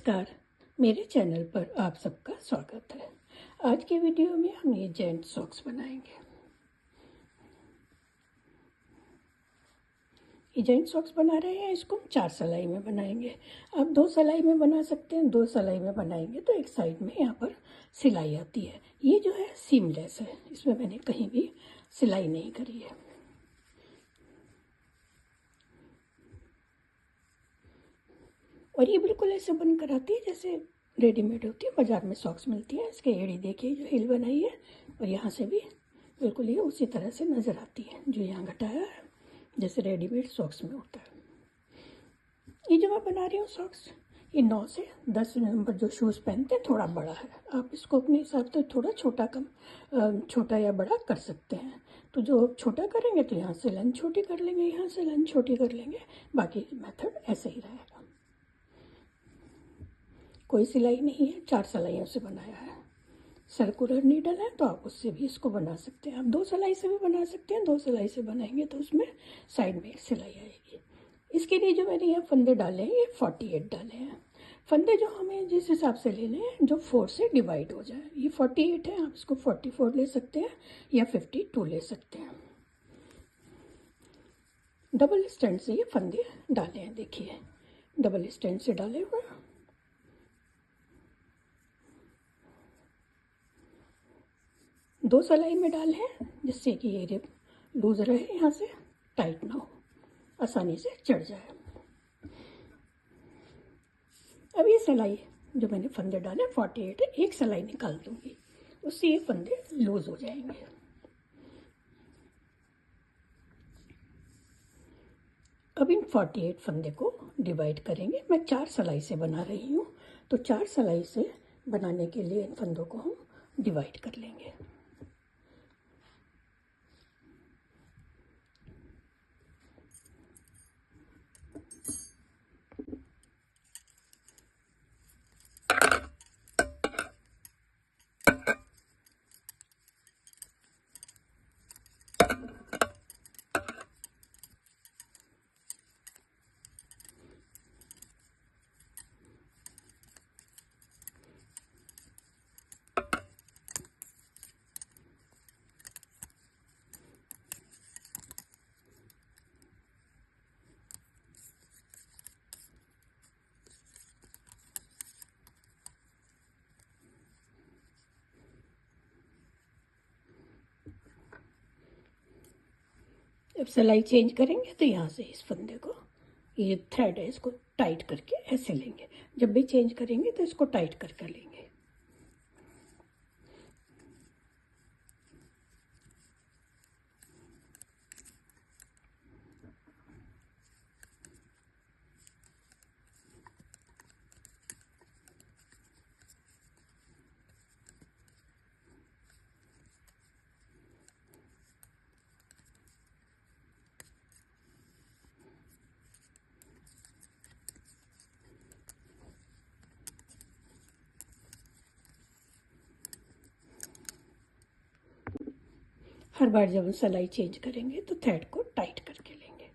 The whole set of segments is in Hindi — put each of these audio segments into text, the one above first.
नमस्कार, मेरे चैनल पर आप सबका स्वागत है। आज के वीडियो में हम ये जेंट सॉक्स बनाएंगे। ये जेंट सॉक्स बना रहे हैं, इसको हम 4 सिलाई में बनाएंगे। आप 2 सिलाई में बना सकते हैं। 2 सिलाई में बनाएंगे तो एक साइड में यहाँ पर सिलाई आती है। ये जो है सीमलेस है, इसमें मैंने कहीं भी सिलाई नहीं करी है। और ये बिल्कुल ऐसे बनकर आती है जैसे रेडीमेड होती है, बाज़ार में सॉक्स मिलती है। इसके एड़ी देखिए जो हिल बनाई है, और यहाँ से भी बिल्कुल ये उसी तरह से नज़र आती है जो यहाँ घटाया है, जैसे रेडीमेड सॉक्स में होता है। ये जो मैं बना रही हूँ सॉक्स, ये 9 से 10 नंबर जो शूज़ पहनते हैं थोड़ा बड़ा है। आप इसको अपने हिसाब से थोड़ा छोटा या बड़ा कर सकते हैं। तो जो छोटा करेंगे तो यहाँ से लेंथ छोटी कर लेंगे, यहाँ से लेंथ छोटी कर लेंगे। बाकी मेथड ऐसे ही रहेगा। कोई सिलाई नहीं है, 4 सिलाइयों से बनाया है। सर्कुलर नीडल है तो आप उससे भी इसको बना सकते हैं। आप 2 सिलाई से भी बना सकते हैं। 2 सिलाई से बनाएंगे तो उसमें साइड में एक सिलाई आएगी। इसके लिए जो मैंने यहाँ फंदे डाले हैं, ये 48 डाले हैं। फंदे जो हमें जिस हिसाब से लेने हैं जो 4 से डिवाइड हो जाए। ये 48 है, आप इसको 44 ले सकते हैं या 52 ले सकते हैं। डबल स्टैंड से ये फंदे डाले हैं, देखिए डबल स्टैंड से डाले हुए। 2 सिलाई में डाल है जिससे कि ये रिब लूज रहे, यहाँ से टाइट ना हो, आसानी से चढ़ जाए। अब ये सिलाई जो मैंने फंदे डाले 48 है, एक सिलाई निकाल दूंगी, उससे ये फंदे लूज हो जाएंगे। अब इन 48 फंदे को डिवाइड करेंगे। मैं 4 सिलाई से बना रही हूँ, तो 4 सिलाई से बनाने के लिए इन फंदों को हम डिवाइड कर लेंगे। अब सिलाई चेंज करेंगे तो यहाँ से इस फंदे को, ये थ्रेड है, इसको टाइट करके ऐसे लेंगे। जब भी चेंज करेंगे तो इसको टाइट करके लेंगे। हर बार जब हम सिलाई चेंज करेंगे तो थ्रेड को टाइट करके लेंगे।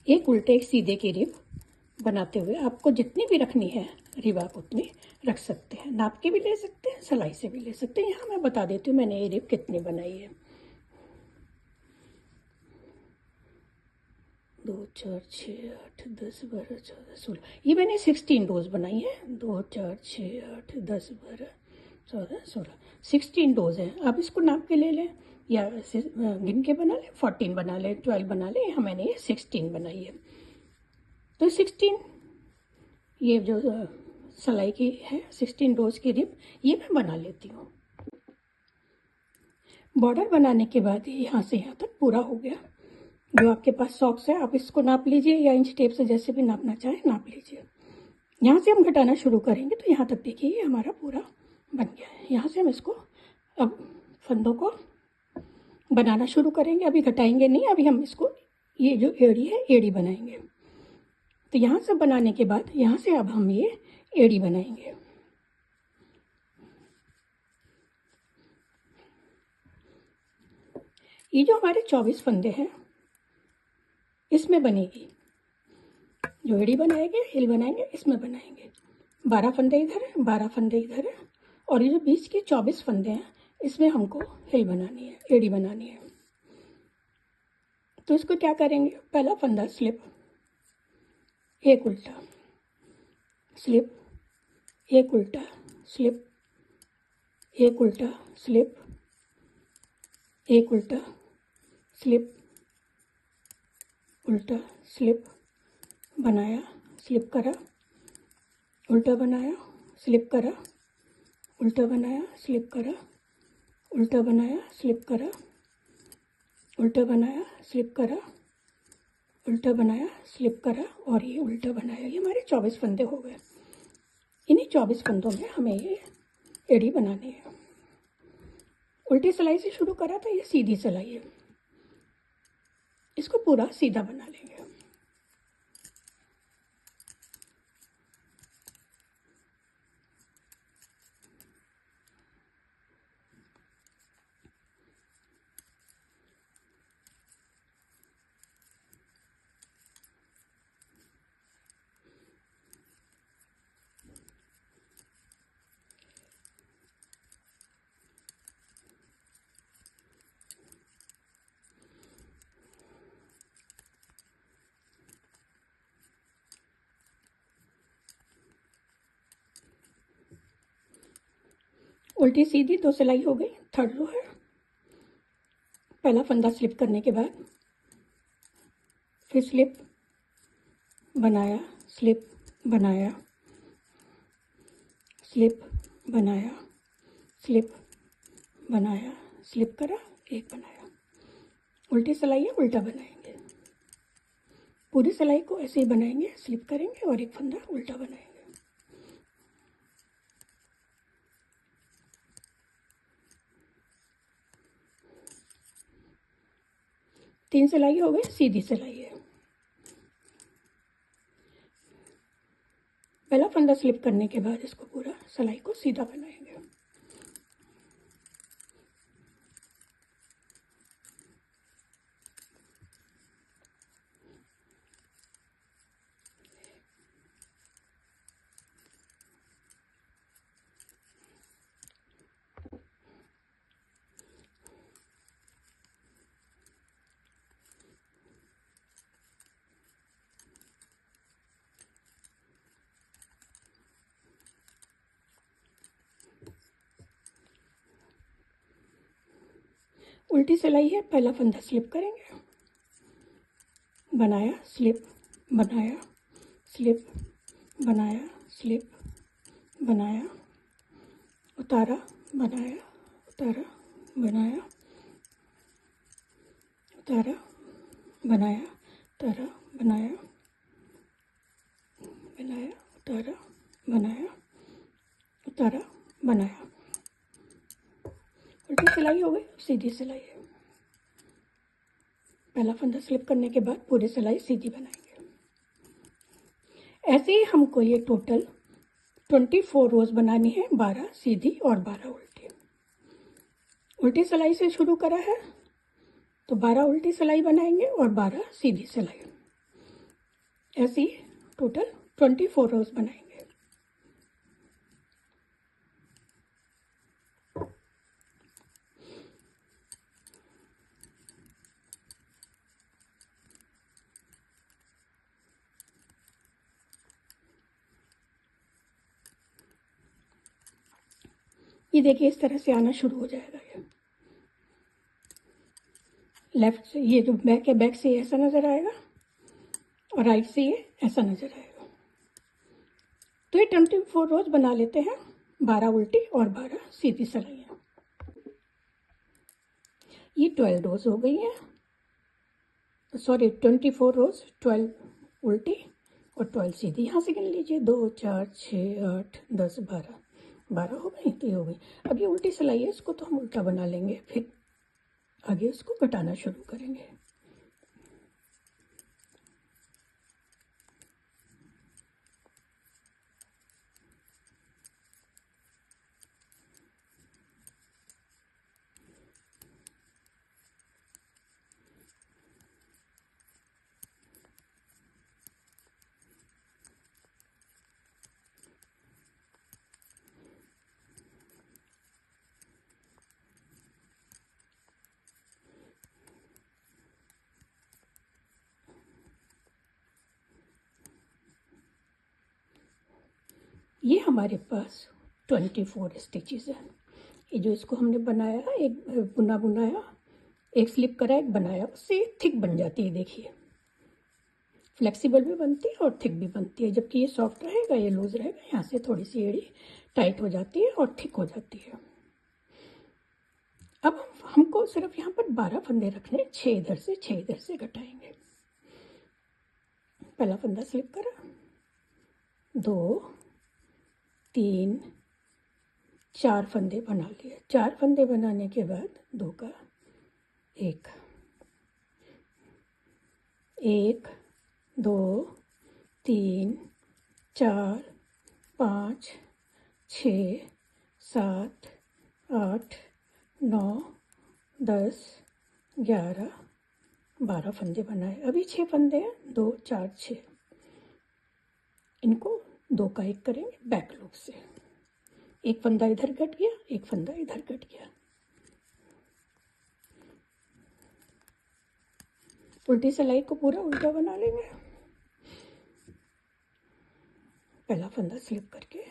एक उल्टे एक सीधे की रिब बनाते हुए आपको जितनी भी रखनी है रिब आप उतनी रख सकते हैं। नाप के भी ले सकते हैं, सिलाई से भी ले सकते हैं। यहाँ मैं बता देती हूँ मैंने ये रिब कितनी बनाई है। 2 4 6 8 10 12 14 16, ये मैंने 16 रोज बनाई है। 2 4 6 8 10 12 14 16, 16 रोज है। आप इसको नाप के ले लें या ऐसे गिन के बना लें, 14 बना लें, 12 बना लें। यहाँ मैंने ये 16 बनाई है। तो 16 ये जो सिलाई की है 16 रोज की रिब, ये मैं बना लेती हूँ। बॉर्डर बनाने के बाद यहाँ से यहाँ तक पूरा हो गया। जो आपके पास सॉक्स है आप इसको नाप लीजिए या इंच टेप से जैसे भी नापना चाहे नाप लीजिए। यहाँ से हम घटाना शुरू करेंगे तो यहाँ तक देखिए ये हमारा पूरा बन गया है। यहाँ से हम इसको अब फंदों को बनाना शुरू करेंगे। अभी घटाएंगे नहीं, अभी हम इसको ये जो एड़ी है एड़ी बनाएंगे। तो यहाँ से बनाने के बाद यहाँ से अब हम ये एड़ी बनाएंगे। ये जो हमारे 24 फंदे हैं इसमें बनेगी, जो एड़ी बनाएंगे, हिल बनाएंगे, इसमें बनाएंगे। 12 फंदे इधर है, 12 फंदे इधर है, और ये जो बीच के 24 फंदे हैं इसमें हमको हिल बनानी है, एड़ी बनानी है। तो इसको क्या करेंगे, पहला फंदा स्लिप, एक उल्टा स्लिप, एक उल्टा स्लिप, एक उल्टा स्लिप, एक उल्टा स्लिप, उल्टा स्लिप, बनाया, स्लिप करा, उल्टा बनाया, स्लिप करा, उल्टा बनाया, स्लिप करा, उल्टा बनाया, स्लिप करा, उल्टा बनाया, स्लिप करा, उल्टा बनाया, स्लिप करा, और ये उल्टा बनाया। ये हमारे 24 फंदे हो गए। इन्हीं 24 फंदों में हमें ये एड़ी बनानी है। उल्टी सिलाई से शुरू करा था, ये सीधी सिलाई है, इसको पूरा सीधा बना लेंगे। उल्टी सीधी 2 सिलाई हो गई, थर्ड रो है। पहला फंदा स्लिप करने के बाद फिर स्लिप बनाया, स्लिप बनाया, स्लिप बनाया, स्लिप बनाया, स्लिप करा, एक बनाया। उल्टी सिलाई है, उल्टा बनाएंगे, पूरी सिलाई को ऐसे ही बनाएंगे, स्लिप करेंगे और एक फंदा उल्टा बनाएंगे। तीन सिलाई हो गई, सीधी सिलाई है। पहला फंदा स्लिप करने के बाद इसको पूरा सिलाई को सीधा बनाएंगे। उल्टी सिलाई है, पहला फंदा स्लिप करेंगे, बनाया, स्लिप बनाया, स्लिप बनाया, स्लिप बनाया, उतारा, बनाया, उतारा, बनाया, उतारा, बनाया, उतारा, बनाया, बनाया, उतारा, बनाया, उतारा, बनाया। उल्टी सिलाई हो गई, सीधी सिलाई है। पहला फंदा स्लिप करने के बाद पूरी सिलाई सीधी बनाएंगे। ऐसे ही हमको ये टोटल 24 रोज बनानी है, 12 सीधी और 12 उल्टी। उल्टी सिलाई से शुरू करा है तो 12 उल्टी सिलाई बनाएंगे और 12 सीधी सिलाई। ऐसे ही टोटल 24 रोज बनाएंगे। ये देखिए इस तरह से आना शुरू हो जाएगा। ये लेफ्ट से ये जो बैक है, बैक से ऐसा नज़र आएगा और राइट से ये ऐसा नज़र आएगा। तो ये 24 रोज बना लेते हैं, 12 उल्टी और 12 सीधी सिलाइयाँ। ये 12 रोज हो गई है, सॉरी 24 रोज, 12 उल्टी और 12 सीधी। यहाँ से गिन लीजिए, 2 4 6 8 10 12 12 हो गई। तो ये हो गई। अब ये उल्टी सिलाई है, इसको तो हम उल्टा बना लेंगे, फिर आगे उसको घटाना शुरू करेंगे। ये हमारे पास 24 स्टिचेस है। ये जो इसको हमने बनाया, एक बुना बुनाया, एक स्लिप करा, एक बनाया, उससे थिक बन जाती है। देखिए, फ्लेक्सिबल भी बनती है और थिक भी बनती है। जबकि ये सॉफ्ट रहेगा, ये लूज रहेगा, यहाँ से थोड़ी सी एड़ी टाइट हो जाती है और थिक हो जाती है। अब हमको सिर्फ यहाँ पर 12 फंदे रखने, 6 इधर से 6 इधर से घटाएंगे। पहला फंदा स्लिप करा, 2 3 4 फंदे बना लिए। 4 फंदे बनाने के बाद 2 का 1 1 2 3 4 5 6 7 8 9 10 11 12 फंदे बनाए। अभी 6 फंदे हैं, 2 4 6। इनको 2 का 1 करेंगे बैक लूप से। एक फंदा इधर कट गया, एक फंदा इधर कट गया। उल्टी सिलाई को पूरा उल्टा बना लेंगे। पहला फंदा स्लिप करके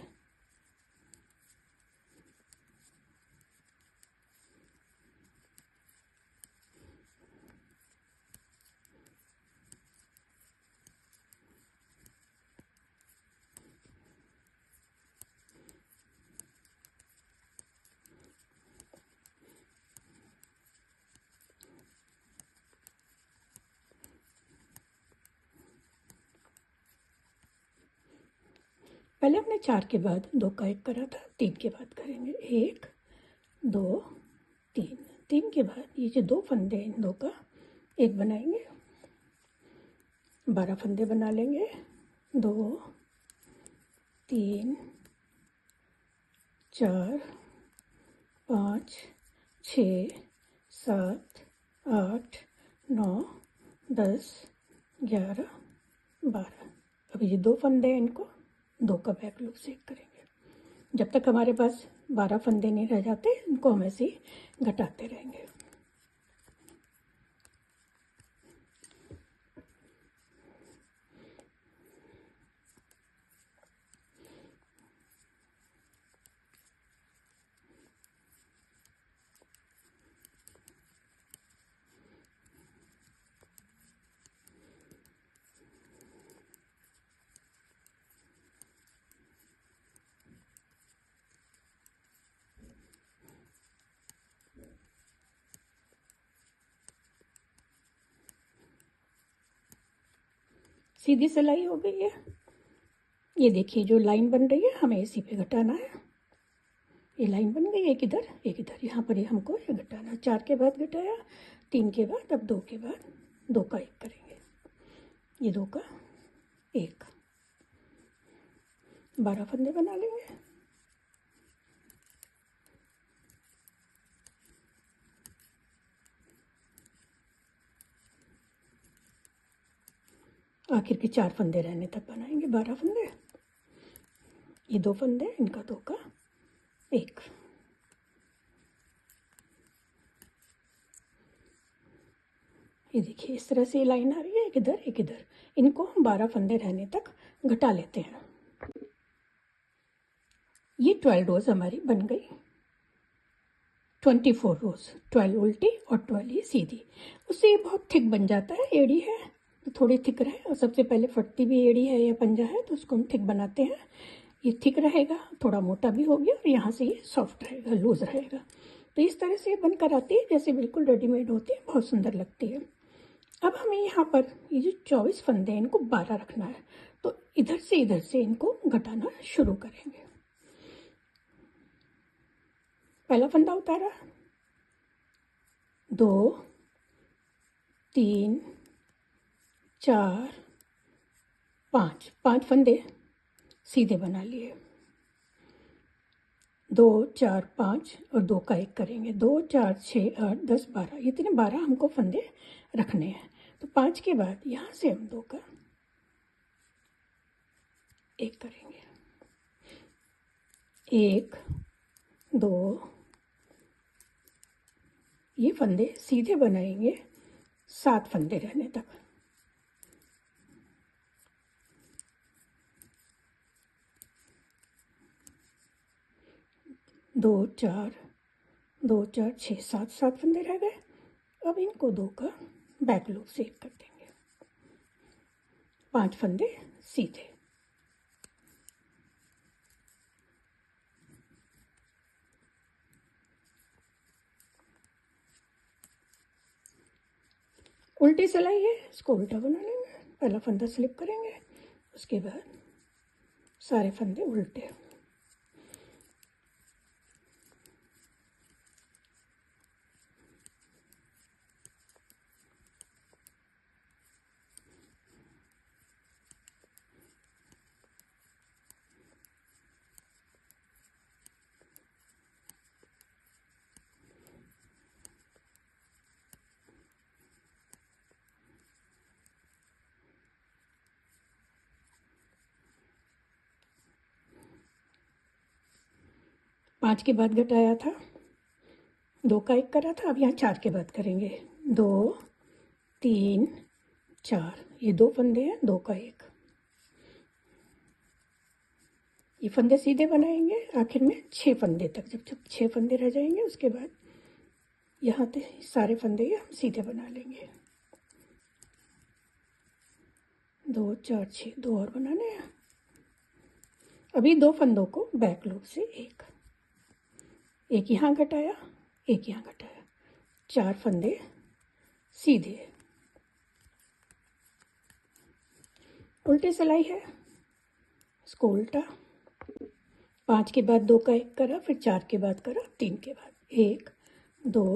पहले हमने 4 के बाद 2 का 1 करा था, 3 के बाद करेंगे 1 2 3। 3 के बाद ये जो 2 फंदे हैं, इन 2 का 1 बनाएंगे। 12 फंदे बना लेंगे, 2 3 4 5 6 7 8 9 10 11 12। अभी ये 2 फंदे हैं, इनको 2 का बैक लूप से करेंगे। जब तक हमारे पास 12 फंदे नहीं रह जाते, इनको हम ऐसे ही घटाते रहेंगे। सीधी सिलाई हो गई है। ये देखिए, जो लाइन बन रही है हमें इसी पे घटाना है। ये लाइन बन गई, एक इधर एक इधर, यहाँ पर ये हमको ये घटाना। 4 के बाद घटाया, 3 के बाद, अब 2 के बाद 2 का 1 करेंगे। ये 2 का 1, 12 फंदे बना लेंगे। आखिर के 4 फंदे रहने तक बनाएंगे 12 फंदे। ये 2 फंदे, इनका 2 का 1। ये देखिए, इस तरह से ये लाइन आ रही है, एक इधर एक इधर। इनको हम 12 फंदे रहने तक घटा लेते हैं। ये 12 रोज हमारी बन गई। 24 रोज, 12 उल्टी और 12 ये सीधी। उससे ये बहुत थिक बन जाता है। एड़ी है तो थोड़ी थिक रहे, और सबसे पहले फटती भी एड़ी है या पंजा है तो उसको हम थिक बनाते हैं। ये थिक रहेगा, थोड़ा मोटा भी हो गया, और यहाँ से ये सॉफ्ट रहेगा, लूज रहेगा। तो इस तरह से ये बनकर आती है, जैसे बिल्कुल रेडीमेड होती है, बहुत सुंदर लगती है। अब हमें यहाँ पर ये जो 24 फंदे हैं, इनको 12 रखना है, तो इधर से इनको घटाना शुरू करेंगे। पहला फंदा उतारा, 2 3 4 5, 5 फंदे सीधे बना लिए। 2 4 5 और 2 का 1 करेंगे। 2 4 6 8 10 12, इतने 12 हमको फंदे रखने हैं। तो 5 के बाद यहाँ से हम 2 का 1 करेंगे। 1 2, ये फंदे सीधे बनाएंगे 7 फंदे रहने तक। दो चार, दो चार छः, सात, सात फंदे रह गए। अब इनको दो का बैक लूप से एक कर देंगे, 5 फंदे सीधे। उल्टी सिलाई है, इसको उल्टा बना लेंगे। पहला फंदा स्लिप करेंगे, उसके बाद सारे फंदे उल्टे। पाँच के बाद घटाया था, दो का एक करा था, अब यहाँ चार के बाद करेंगे। दो तीन चार, ये दो फंदे हैं, दो का एक। ये फंदे सीधे बनाएंगे आखिर में 6 फंदे तक। जब जब 6 फंदे रह जाएंगे उसके बाद यहाँ पे सारे फंदे हम सीधे बना लेंगे। 2 4 6, दो और बनाने हैं। अभी दो फंदों को बैक लूप से एक, एक यहाँ घटाया, एक यहाँ घटाया, 4 फंदे सीधे। उल्टी सिलाई है, इसको उल्टा। 5 के बाद दो का एक करा, फिर 4 के बाद करा, 3 के बाद, 1 2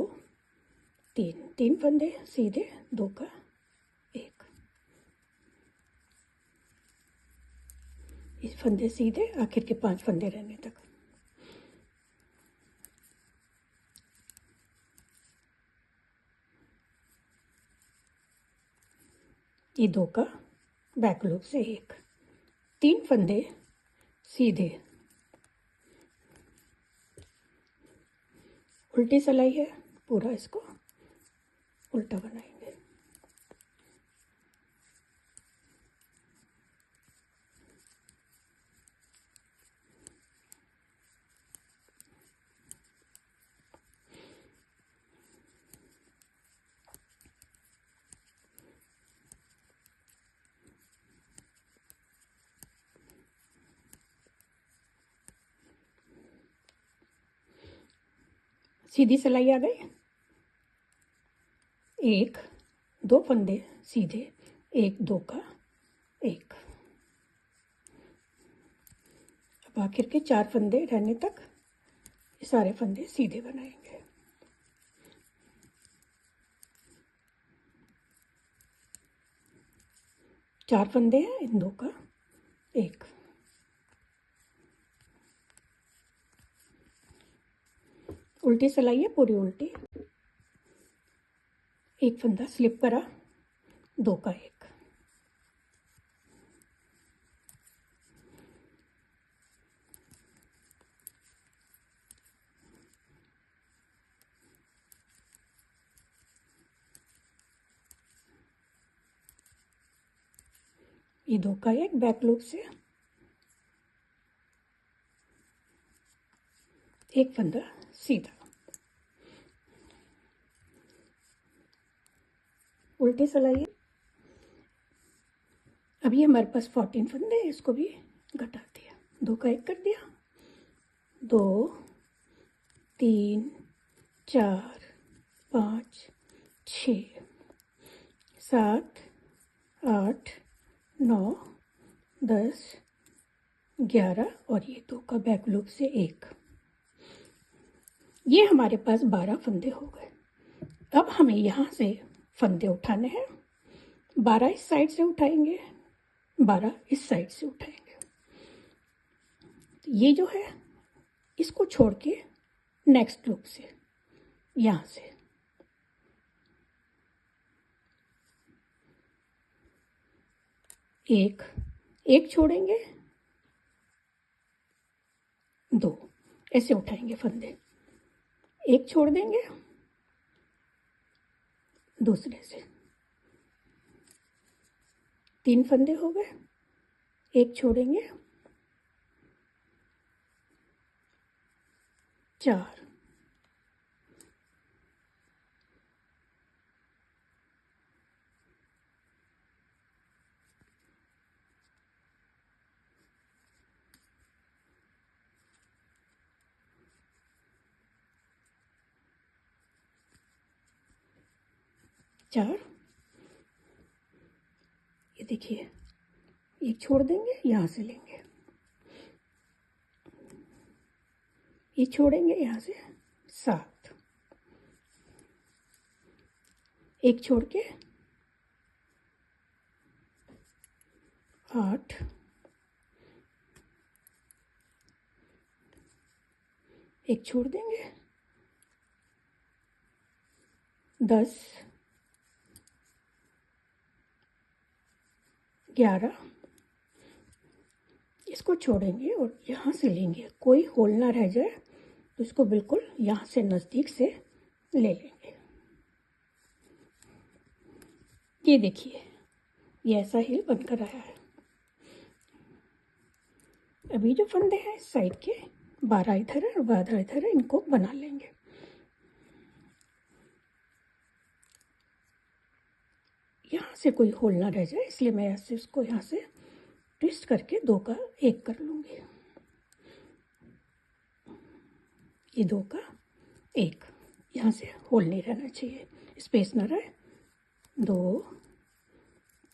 3, 3 फंदे सीधे, दो का एक। इस फंदे सीधे आखिर के 5 फंदे रहने तक। ये दो का बैक लूप से एक, 3 फंदे सीधे। उल्टी सिलाई है, पूरा इसको उल्टा बनाएंगे। सीधी सिलाई आ गई, एक दो फंदे सीधे, एक दो का एक। अब आखिर के 4 फंदे रहने तक ये सारे फंदे सीधे बनाएंगे। चार फंदे हैं, इन दो का एक। उल्टी सिलाई है, पूरी उल्टी। एक फंदा स्लिप करा, दो का एक। ये दो का एक बैक लूप से एक फंदा सीधा। उल्टी सिलाई है। अभी हमारे पास 14 फंदे हैं, इसको भी घटा दिया, दो का एक कर दिया। 2 3 4 5 6 7 8 9 10 11 और ये दो का बैक लूप से एक। ये हमारे पास 12 फंदे हो गए। अब हमें यहाँ से फंदे उठाने हैं। 12 इस साइड से उठाएंगे, 12 इस साइड से उठाएंगे। तो ये जो है इसको छोड़ के नेक्स्ट लूप से यहाँ से एक, एक छोड़ेंगे, दो, ऐसे उठाएंगे फंदे। एक छोड़ देंगे, दूसरे से 3 फंदे हो गए। एक छोड़ेंगे, 4, 4, ये देखिए एक छोड़ देंगे, यहाँ से लेंगे, ये छोड़ेंगे यहाँ से 7, एक छोड़ के 8, एक छोड़ देंगे 10, 11, इसको छोड़ेंगे और यहाँ से लेंगे, कोई होल ना रह जाए तो इसको बिल्कुल यहाँ से नज़दीक से ले लेंगे। ये देखिए ये ऐसा हिल बनकर आया है। अभी जो फंदे हैं साइड के 12 इधर है और 12 इधर है, इनको बना लेंगे। यहाँ से कोई होल ना रह जाए इसलिए मैं ऐसे इसको यहाँ से ट्विस्ट करके 2 का 1 कर लूँगी। ये 2 का 1, यहाँ से होल नहीं रहना चाहिए, स्पेस ना रहे। 2,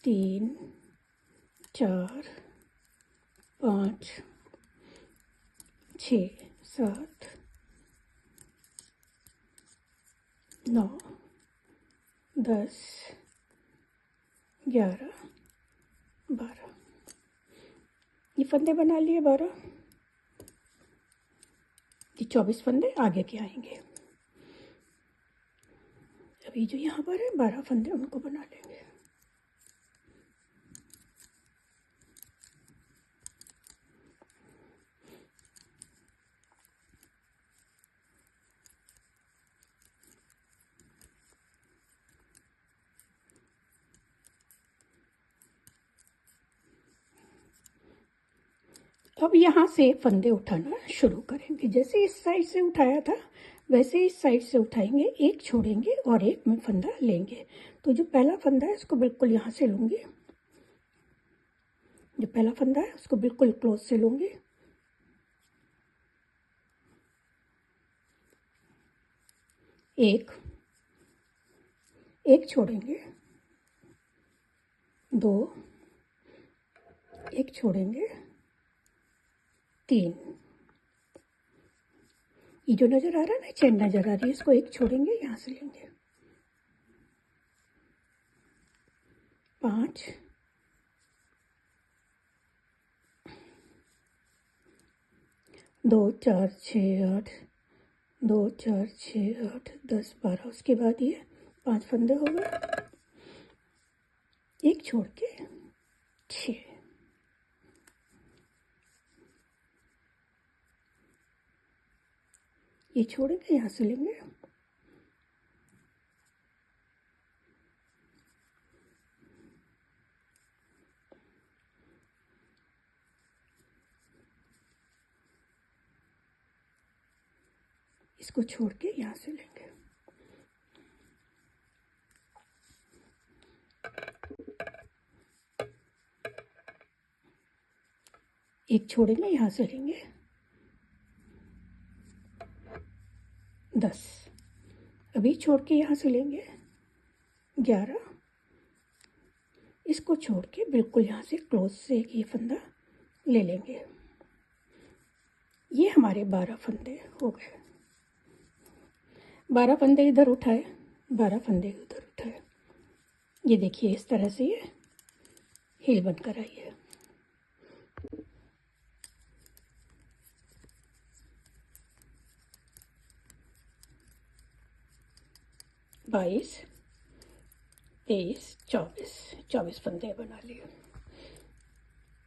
3, 4, 5, 6, 7, 9, 10, 11, 12, ये फंदे बना लिए 12, ये 24 फंदे आगे के आएंगे। अभी जो यहाँ पर है 12 फंदे उनको बना लेंगे। अब यहाँ से फंदे उठाना शुरू करेंगे। जैसे इस साइड से उठाया था वैसे इस साइड से उठाएंगे, एक छोड़ेंगे और एक में फंदा लेंगे। तो जो पहला फंदा है इसको बिल्कुल यहाँ से लूँगी, जो पहला फंदा है उसको बिल्कुल क्लोज से लूँगी, एक छोड़ेंगे, 2, एक छोड़ेंगे, 3, ये जो नज़र आ रहा है ना चेन नज़र आ रही है, इसको एक छोड़ेंगे, यहाँ से लेंगे, 5, 2, 4, 6, 8, 2, 4, 6, 8, 10, 12, उसके बाद ये 5 फंदे हो गए, एक छोड़ के 6, ये छोड़ेंगे, यहाँ से लेंगे, इसको छोड़ के यहाँ से लेंगे, एक छोड़ेंगे, यहाँ से लेंगे, 10, अभी छोड़ के यहाँ से लेंगे, 11, इसको छोड़ के बिल्कुल यहाँ से क्लोज से ये फंदा ले लेंगे। ये हमारे 12 फंदे हो गए। 12 फंदे इधर उठाए, 12 फंदे उधर उठाए। ये देखिए इस तरह से ये हिल बनकर आई है। बाईस, 23, 24 फंदे बना लिए।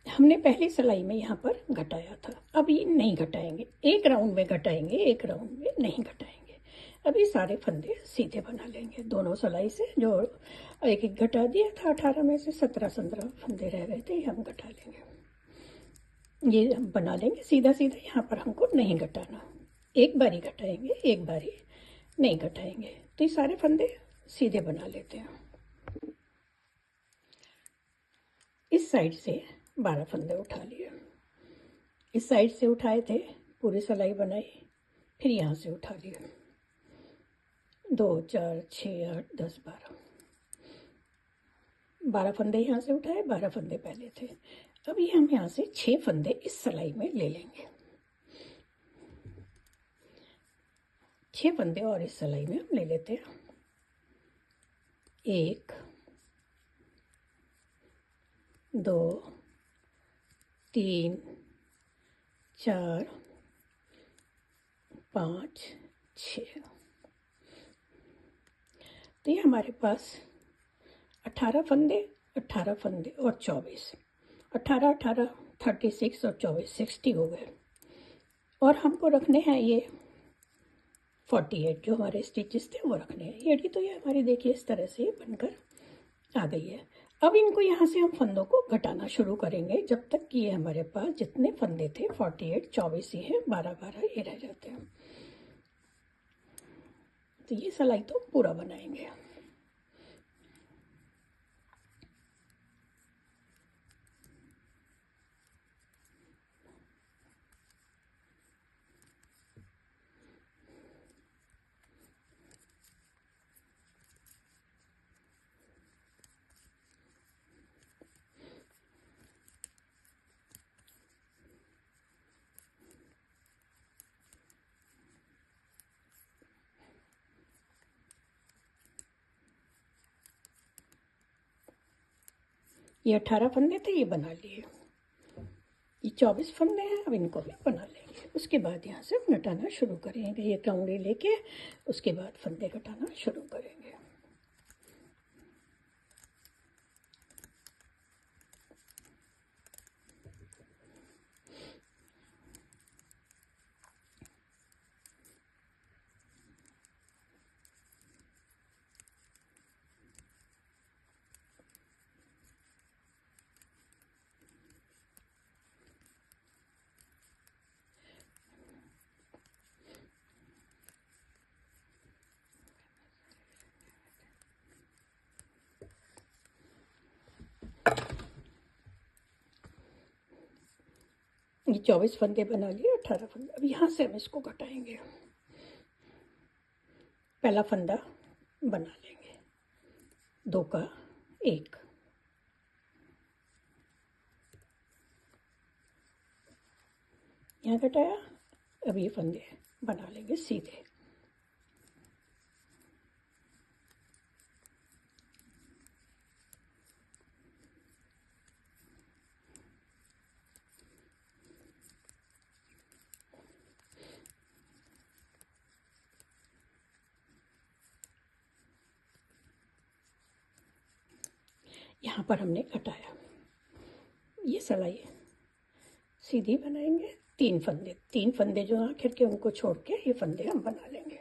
हमने पहली सिलाई में यहाँ पर घटाया था, अब ये नहीं घटाएंगे, एक राउंड में घटाएंगे, एक राउंड में नहीं घटाएंगे। अभी सारे फंदे सीधे बना लेंगे दोनों सिलाई से। जो एक एक घटा दिया था 18 में से 17 फंदे रह गए थे, हम घटा लेंगे। ये हम बना लेंगे सीधा सीधा, यहाँ पर हमको नहीं घटाना। एक बारी घटाएंगे, एक बारी नहीं घटाएंगे। तो ये सारे फंदे सीधे बना लेते हैं। इस साइड से 12 फंदे उठा लिए, इस साइड से उठाए थे, पूरी सिलाई बनाई, फिर यहाँ से उठा लिए। 2 4 6 8 10 12 12 फंदे यहाँ से उठाए, 12 फंदे पहले थे। अब ये हम यहाँ से 6 फंदे इस सिलाई में ले लेंगे। 6 फंदे और इस सिलाई में हम ले लेते हैं। 1 2 3 4 5 6। तो ये हमारे पास 18 फंदे, 18 फंदे और 24, 18 18 36 और 24 60 हो गए। और हमको रखने हैं ये 48, जो हमारे स्टिचेस थे वो रखने हैं। ये तो ये हमारी देखिए इस तरह से बनकर आ गई है। अब इनको यहाँ से हम फंदों को घटाना शुरू करेंगे, जब तक कि ये हमारे पास जितने फंदे थे 48 24 ही हैं, 12 12 ये रह जाते हैं। तो ये सिलाई तो पूरा बनाएंगे। ये 18 फंदे थे, ये बना लिए। ये 24 फंदे हैं, अब इनको भी बना लेंगे। उसके बाद यहाँ से घटाना शुरू करेंगे। ये काउंडी लेके उसके बाद फंदे घटाना शुरू करेंगे। ये 24 फंदे बना लिए, 18 फंदे। अब यहाँ से हम इसको घटाएंगे। पहला फंदा बना लेंगे, 2 का 1, यहाँ घटाया। अब ये फंदे बना लेंगे सीधे। यहाँ पर हमने घटाया, ये सिलाई सीधी बनाएंगे। 3 फंदे जो आखिर के उनको छोड़ के ये फंदे हम बना लेंगे।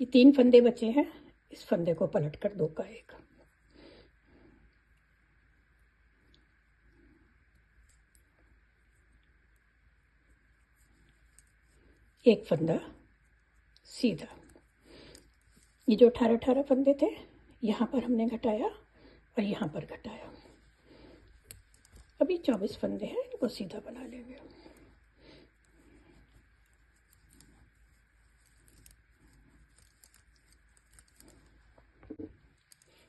ये 3 फंदे बचे हैं, इस फंदे को पलट कर 2 का 1, एक फंदा सीधा। ये जो 18 18 फंदे थे, यहाँ पर हमने घटाया और यहाँ पर घटाया। अभी 24 फंदे हैं, इनको सीधा बना लेंगे।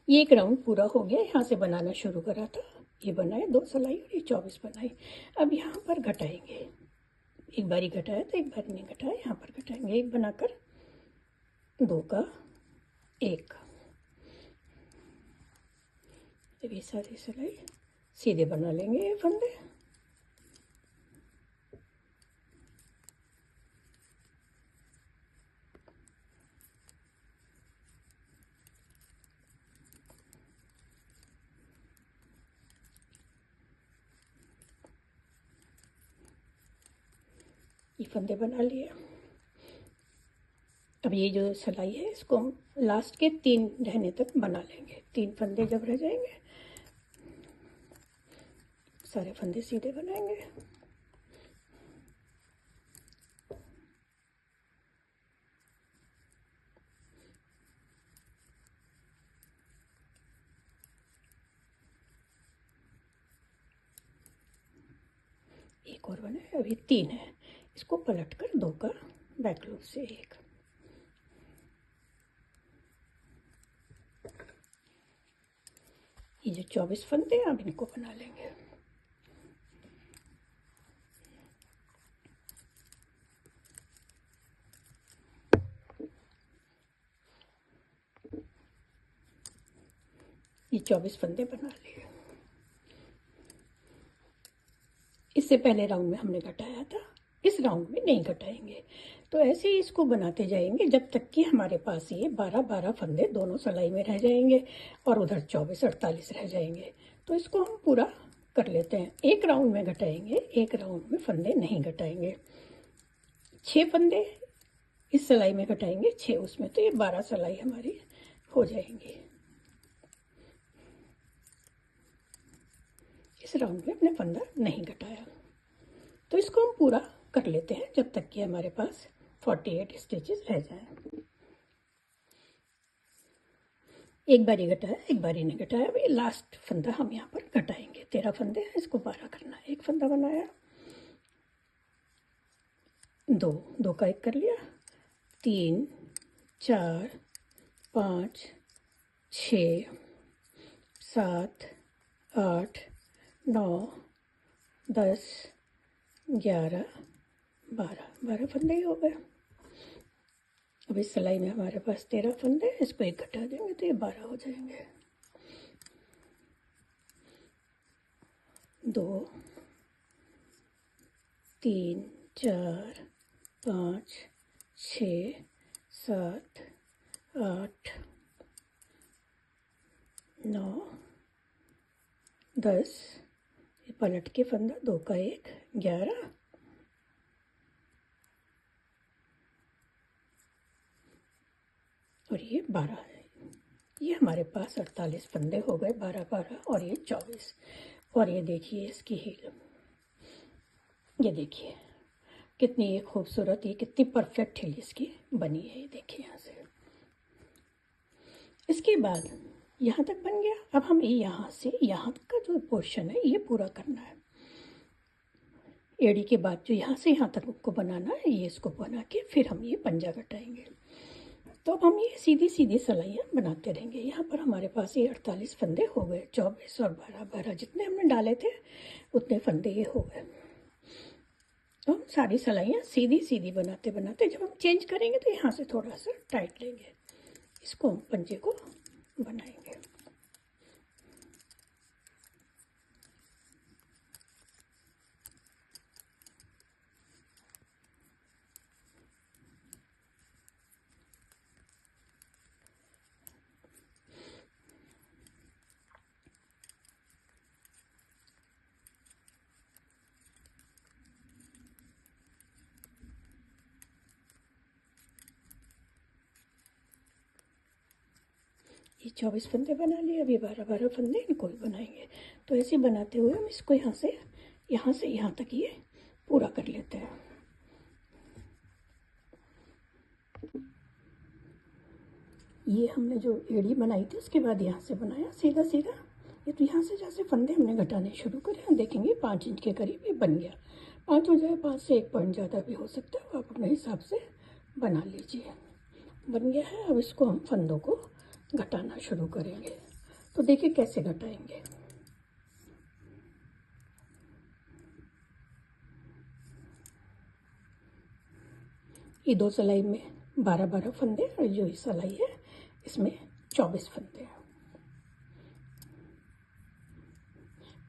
ये एक राउंड पूरा हो गया। यहाँ से बनाना शुरू करा था, ये बनाए 2 सिलाई और ये 24 बनाई। अब यहाँ पर घटाएंगे, एक बारी घटाया तो एक बारी नहीं घटाया, यहाँ पर घटाएंगे। एक बनाकर 2 का 1। ये सारी सिलाई सीधे बना लेंगे ये फंदे। ये फंदे बना लिए। अब ये जो सिलाई है इसको हम लास्ट के 3 रहने तक बना लेंगे। 3 फंदे जब रह जाएंगे सारे फंदे सीधे बनाएंगे। एक और बना है, अभी 3 है। इसको पलट कर 2 का बैक लूप से 1। ये जो 24 फंदे हैं अब इनको बना लेंगे। ये 24 फंदे बना लिए। इससे पहले राउंड में हमने घटाया था, इस राउंड में नहीं घटाएंगे। तो ऐसे ही इसको बनाते जाएंगे जब तक कि हमारे पास ये 12-12 फंदे दोनों सिलाई में रह जाएंगे और उधर 24-48 रह जाएंगे। तो इसको हम पूरा कर लेते हैं। एक राउंड में घटाएंगे, एक राउंड में फंदे नहीं घटाएंगे। 6 फंदे इस सिलाई में घटाएंगे, 6 उसमें, तो ये 12 सिलाई हमारी हो जाएंगी। इस राउंड में अपने फंदा नहीं घटाया। तो इसको हम पूरा कर लेते हैं जब तक कि हमारे पास 48 स्टिचेस रह जाएं। एक बारी घटाया, एक बारी नहीं घटाया। अभी लास्ट फंदा हम यहाँ पर घटाएंगे। 13 फंदे हैं, इसको 12 करना है। एक फंदा बनाया, 2 का 1 कर लिया, 3 4 5 6 7 8 9 10 11 12 फंदे ही हो गए। अब इस सिलाई में हमारे पास 13 फंदे, इसको 1 घटा देंगे तो ये 12 हो जाएंगे। 2 3 4 5 6 7 8 9 10, पलट के फंदा, 2 का 1 11 और ये 12 है। ये हमारे पास 48 फंदे हो गए, 12 और ये 24। और ये देखिए इसकी हील, ये देखिए कितनी ये खूबसूरत, ये कितनी परफेक्ट हील इसकी बनी है। ये देखिए यहाँ से। इसके बाद यहाँ तक बन गया। अब हमें यहाँ से यहाँ तक का जो पोर्शन है ये पूरा करना है। एड़ी के बाद जो यहाँ से यहाँ तक को बनाना है, ये इसको बना के फिर हम ये पंजा कटाएंगे। तो अब हम ये सीधी सीधी सिलाइयाँ बनाते रहेंगे। यहाँ पर हमारे पास ये 48 फंदे हो गए। 24 और 12 जितने हमने डाले थे उतने फंदे ये हो गए। तो हम सारी सिलाइयाँ सीधी सीधी बनाते बनाते जब हम चेंज करेंगे तो यहाँ से थोड़ा सा टाइट लेंगे, इसको हम पंजे को बनाएंगे। ये 24 फंदे बना लिए, अभी 12 फंदे इनको भी बनाएंगे। तो ऐसे बनाते हुए हम इसको यहाँ से यहाँ तक ये पूरा कर लेते हैं। ये हमने जो एड़ी बनाई थी उसके बाद यहाँ से बनाया सीधा सीधा। ये तो यहाँ से जैसे फंदे हमने घटाने शुरू करे, देखेंगे 5 इंच के करीब ये बन गया। 5 हो जाए, 5 से 1 पॉइंट ज़्यादा भी हो सकता है, आप अपने हिसाब से बना लीजिए। बन गया है। अब इसको हम फंदों को घटाना शुरू करेंगे। तो देखिए कैसे घटाएंगे। ये 2 सिलाई में 12 फंदे और जो ये सिलाई है इसमें 24 फंदे हैं।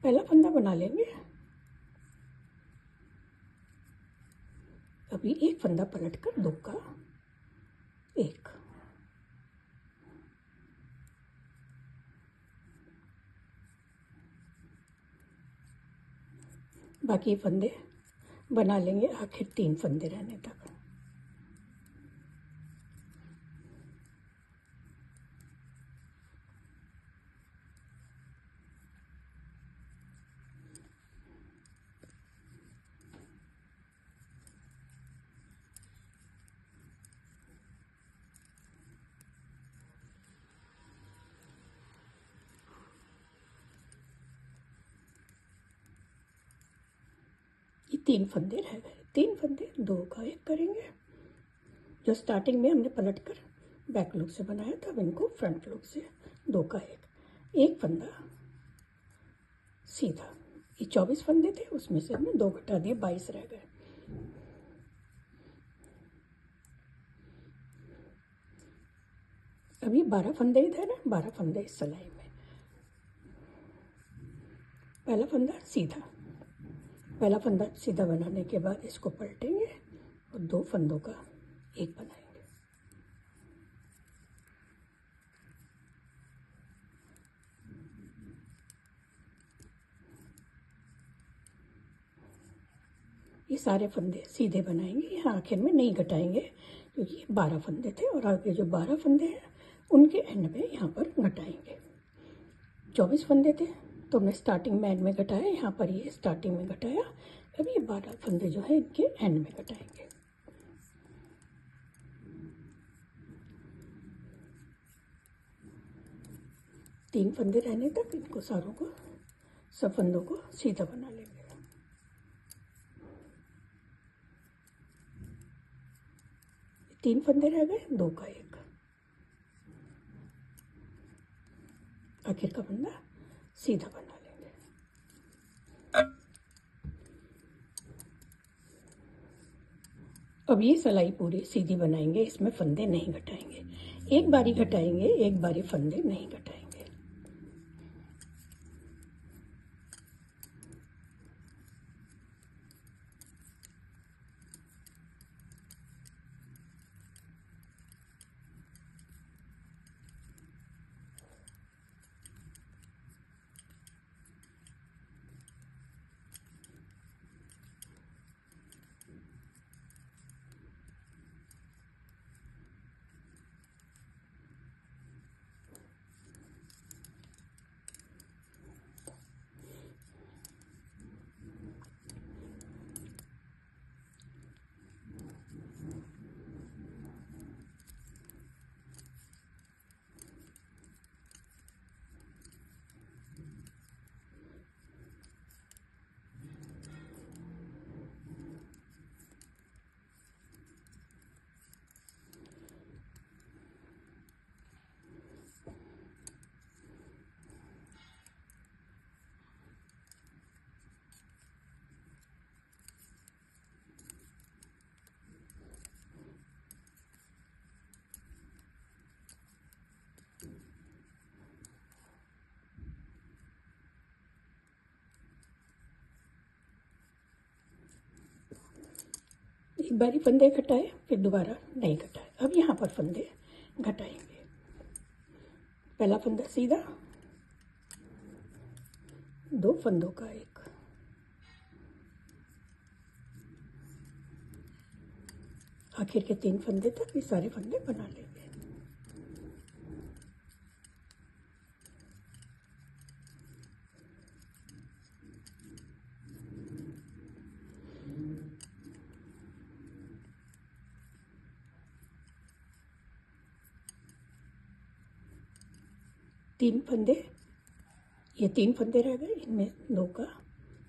पहला फंदा बना लेंगे। अभी एक फंदा पलट कर 2 का 1, बाकी फंदे बना लेंगे आखिर 3 फंदे रहने तक। ये 3 फंदे रह गए, 3 फंदे 2 का 1 करेंगे। जो स्टार्टिंग में हमने पलट कर बैक लूप से बनाया था, अब इनको फ्रंट लूप से 2 का 1 फंदा सीधा। ये 24 फंदे थे, उसमें से हमने 2 घटा दिए, 22 रह गए। अब ये 12 फंदे इधर है, 12 फंदे इस सिलाई में। पहला फंदा सीधा, पहला फंदा सीधा बनाने के बाद इसको पलटेंगे और 2 फंदों का 1 बनाएंगे। ये सारे फंदे सीधे बनाएंगे, यहाँ आखिर में नहीं घटाएंगे क्योंकि 12 फंदे थे और आगे जो 12 फंदे हैं उनके एंड में यहाँ पर घटाएंगे। 24 फंदे थे तो हमने स्टार्टिंग में एंड में घटाया, यहाँ पर ये स्टार्टिंग में घटाया। अब ये 12 फंदे जो है इनके एंड में घटाएंगे। तीन फंदे रहने तक इनको सारों को, सब फंदों को सीधा बना लेंगे। तीन फंदे रह गए, 2 का 1। आखिर का फंदा सीधा बना लेंगे। अब ये सिलाई पूरी सीधी बनाएंगे, इसमें फंदे नहीं घटाएंगे। एक बारी घटाएंगे, एक बारी फंदे नहीं घटाएंगे। एक बारी फंदे घटाए, फिर दोबारा नहीं घटाए। अब यहाँ पर फंदे घटाएंगे। पहला फंदा सीधा, 2 फंदों का 1। आखिर के 3 फंदे तक ये सारे फंदे बना लेंगे। तीन फंदे, ये 3 फंदे रह गए, इनमें 2 का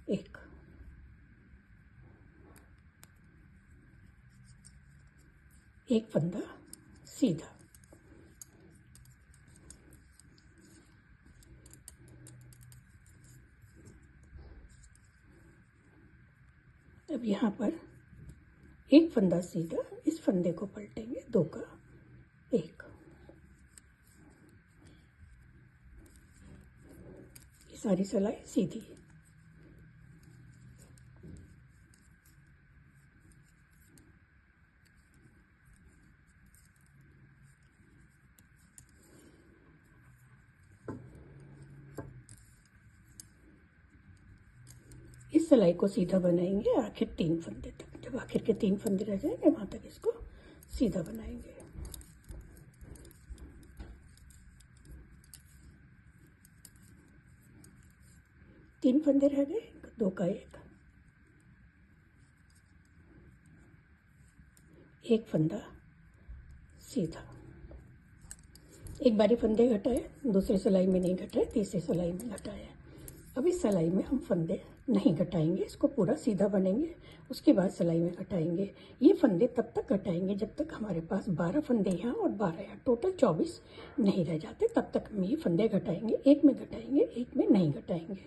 1। एक फंदा सीधा। अब यहाँ पर एक फंदा सीधा, इस फंदे को पलटेंगे, 2 का 1। ये सारी सिलाई सीधी है। इस इस सिलाई को सीधा बनाएंगे आखिर 3 फंदे तक। जब आखिर के 3 फंदे रह जाएंगे वहाँ तक इसको सीधा बनाएंगे। तीन फंदे रह गए, 2 का 1 फंदा सीधा। एक बारी फंदे घटाए, दूसरी सिलाई में नहीं घटाए, तीसरी सिलाई में घटाए। अब इस सिलाई में हम फंदे नहीं घटाएंगे, इसको पूरा सीधा बनेंगे, उसके बाद सिलाई में घटाएंगे। ये फंदे तब तक घटाएंगे जब तक हमारे पास 12 फंदे यहाँ और 12 यहाँ, टोटल 24 नहीं रह जाते, तब तक हम ये फंदे घटाएंगे। एक में घटाएंगे, एक में नहीं घटाएंगे।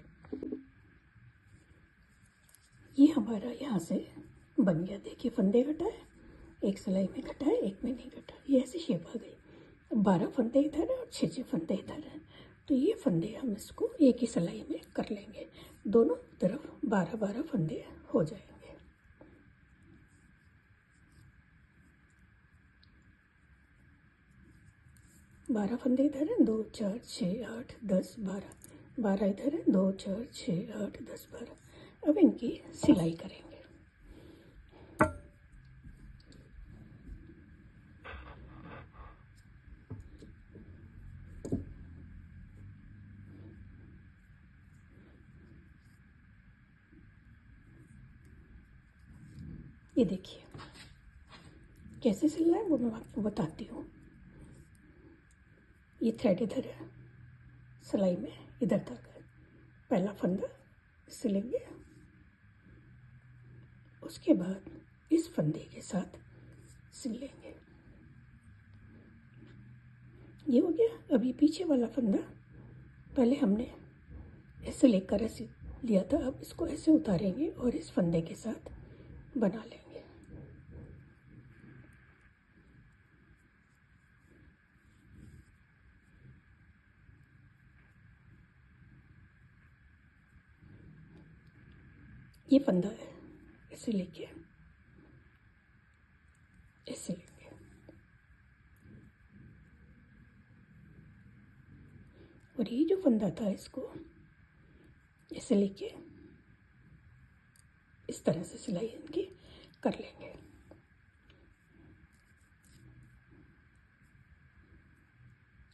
ये हमारा यहाँ से बन गया। देखिए फंदे घटाए, एक सिलाई में घटाए, एक में नहीं घटाए, ये ऐसी शेप आ गई। 12 फंदे इधर है और 6 फंदे इधर हैं, तो ये फंदे हम इसको एक ही सिलाई में कर लेंगे। दोनों तरफ 12-12 फंदे हो जाएंगे। बारह फंदे इधर हैं, 2 4 6 8 10 12, 12 इधर है, 2 4 6 8 10 12। अब इनकी सिलाई करेंगे। ये देखिए कैसे सिलना है वो मैं आपको बताती हूँ। ये थ्रेड इधर है, सिलाई में इधर तक है। पहला फंदा सिलेंगे, उसके बाद इस फंदे के साथ सिल लेंगे। ये हो गया। अभी पीछे वाला फंदा पहले हमने ऐसे लेकर ऐसे लिया था, अब इसको ऐसे उतारेंगे और इस फंदे के साथ बना लेंगे। ये फंदा है, ऐसे लेके ऐसे लेंगे। और ये जो फंदा था इसको ऐसे लेके इस तरह से सिलाई इनकी कर लेंगे।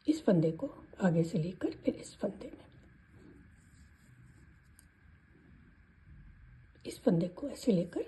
इस फंदे को आगे से लेकर फिर इस फंदे में, इस फंदे को ऐसे लेकर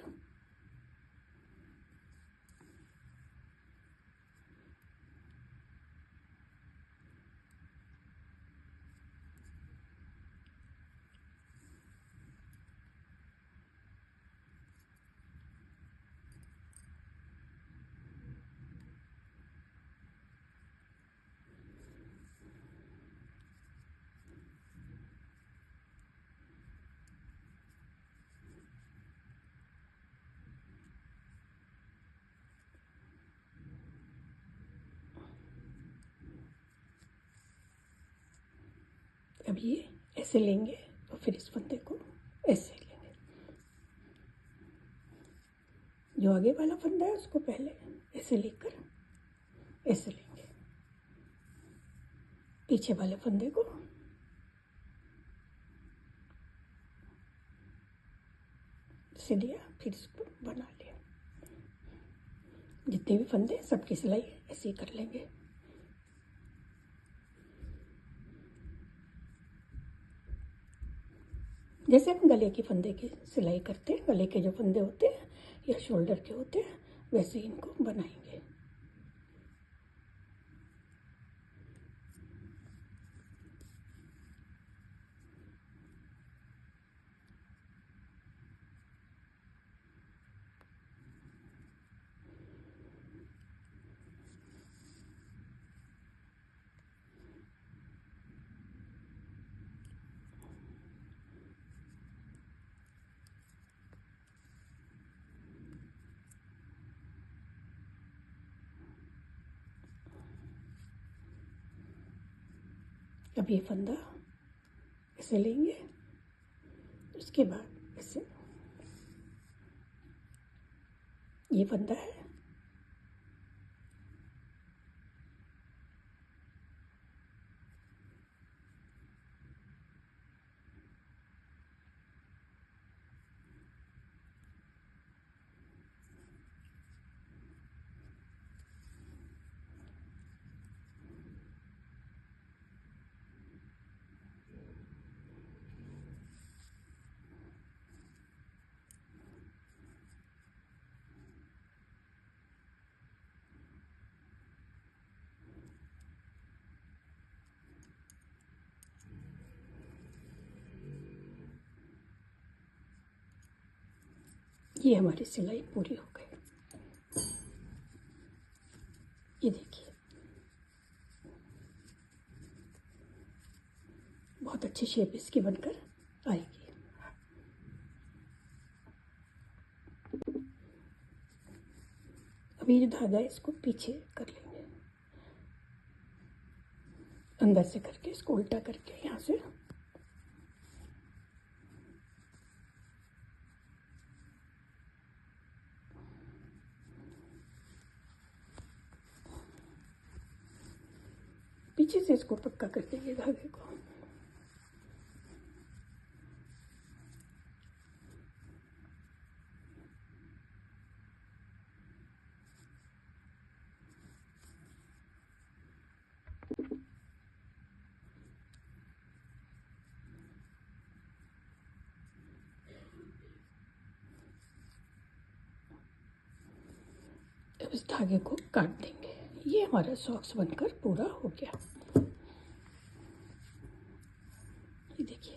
अब ये ऐसे लेंगे और फिर इस फंदे को ऐसे लेंगे। जो आगे वाला फंदा है उसको पहले ऐसे लेकर ऐसे लेंगे, पीछे वाले फंदे को ऐसे लिया, फिर इसको बना लिया। जितने भी फंदे सबकी सिलाई ऐसे ही कर लेंगे। जैसे हम गले के फंदे की सिलाई करते हैं, गले के जो फंदे होते हैं या शोल्डर के होते हैं, वैसे ही इनको बनाएंगे। अब ये फंदा ऐसे लेंगे, उसके बाद ऐसे ये फंदा है, ये हमारी सिलाई पूरी हो गई। ये देखिए बहुत अच्छी शेप इसकी बनकर आएगी। अभी जो धागा है इसको पीछे कर लेंगे, अंदर से करके इसको उल्टा करके यहाँ से पीछे से इसको पक्का कर देंगे धागे को। अब इस धागे को काट देंगे। ये हमारा सॉक्स बनकर पूरा हो गया। ये देखिए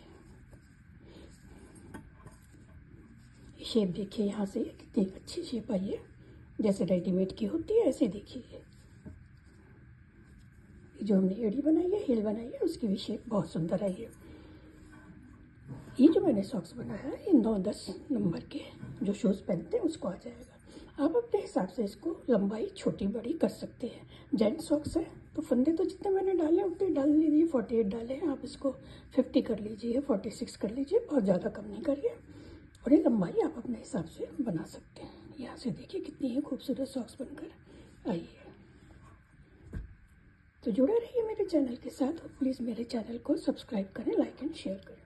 ये शेप देखिए, यहाँ से कितनी अच्छी शेप आई है, जैसे रेडीमेड की होती है ऐसे देखिए। जो हमने एड़ी बनाई है, हिल बनाई है, उसकी भी शेप बहुत सुंदर आई है। ये जो मैंने सॉक्स बनाया है, इन 9-10 नंबर के जो शूज़ पहनते हैं उसको आ जाएगा। आप अपने हिसाब से इसको लंबाई छोटी बड़ी कर सकते हैं। जेंट्स सॉक्स है तो फंदे तो जितने मैंने डाले उतने डाल लीजिए। 48 डाले हैं, आप इसको 50 कर लीजिए, 46 कर लीजिए, बहुत ज़्यादा कम नहीं करिए। और ये लंबाई आप अपने हिसाब से बना सकते हैं। यहाँ से देखिए कितनी ही खूबसूरत सॉक्स बनकर आई है। तो जुड़े रहिए मेरे चैनल के साथ और प्लीज़ मेरे चैनल को सब्सक्राइब करें, लाइक एंड शेयर करें।